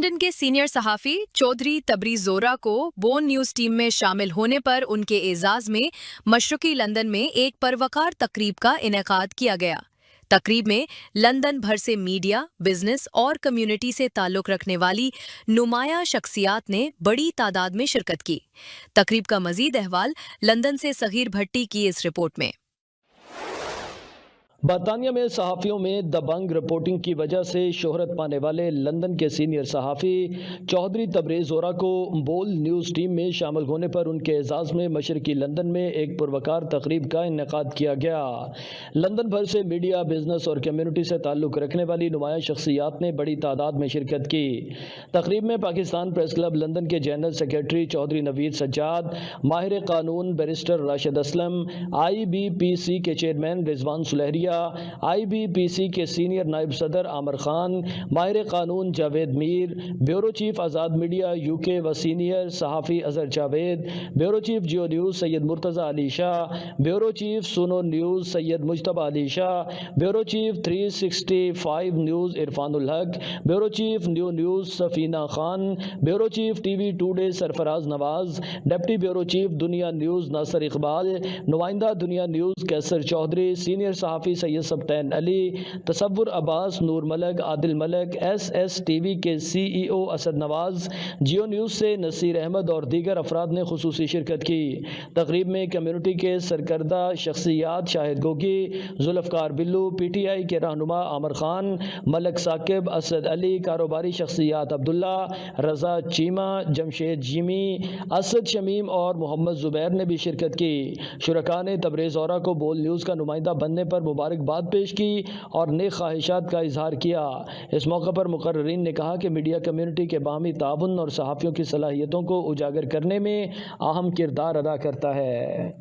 London के senior सहाफ़ी Chaudhary Tabriz Zohra को बोन न्यूज़ टीम में शामिल होने पर उनके एजाज़ में मशरक़ी लंदन में एक परवकार तकरीब का इनेकाद किया गया। तकरीब में लंदन भर से मीडिया, बिजनेस और कम्युनिटी से ताल्लुक़ रखने वाली नुमाया शख्सियात ने बड़ी तादाद में शिरकत की। तकरीब का मज़ीद अहवाल लंदन से सगीर भट्टी की इस रिपोर्ट में। बरतानिया में सहाफ़ियों में दबंग रिपोर्टिंग की वजह से शोहरत पाने वाले लंदन के सीनियर सहाफ़ी चौधरी तबरीज़ ज़ोहरा को बोल न्यूज़ टीम में शामिल होने पर उनके एजाज़ में मशरक़ी लंदन में एक पुरवकार तकरीब का इनेकाद किया गया। लंदन भर से मीडिया, बिजनेस और कम्युनिटी से ताल्लुक़ रखने वाली नुमाया शख्सियात ने बड़ी तादाद में शिरकत की। तकरीब में पाकिस्तान प्रेस क्लब लंदन के जनरल सेक्रेटरी चौधरी नवीद सज्जाद, माहिर कानून बैरिस्टर राशिद असलम, IBPC के चेयरमैन रिजवान सुलहरिया, IBPC के सीनियर नायब सदर आमिर खान, माहिर कानून Javed Mir, bureau chief Azad media UK व सीनियर सहाफ़ी Azhar Javed, bureau chief Geo news Syed Murtaza Ali Shah, bureau chief Suno news Syed Mujtaba Ali Shah, bureau chief 365 news Irfanul Haq, bureau chief new news Safina Khan, bureau chief TV today Sarfaraz Nawaz, deputy bureau chief दुनिया न्यूज़ नासिर इकबाल, नुमाइंदा दुनिया न्यूज़ कैसर चौधरी, सीनियर सहाफ़ी सैयद सब्तैन अली, तसव्वुर अब्बास, नूर मलक, आदिल मलक, SSTV के CEO असद नवाज, जियो न्यूज़ से नसीर अहमद और दीगर अफराद ने खुसूसी शिरकत की। तकरीब में कम्युनिटी के सरकर्दा शख्सियात शाहिद गोगी, जुल्फ़कार बिल्लू, PTI के रहनुमा आमिर खान, मलक साकिब, असद अली, कारोबारी शख्सियात अब्दुल्ला, रज़ा चीमा, जमशेद जिमी, असद शमीम और मोहम्मद ज़ुबैर ने भी शिरकत की। शुरका ने तबरीज़ ज़ोहरा को बोल न्यूज़ का नुमाइंदा बनने पर मुबारकबाद पेश की और नेक ख्वाहिशात का इजहार किया। इस मौके पर मुकर्रिरीन ने कहा कि मीडिया कम्युनिटी के बाहमी ताउन और सहाफ़ियों की सलाहियतों को उजागर करने में अहम किरदार अदा करता है।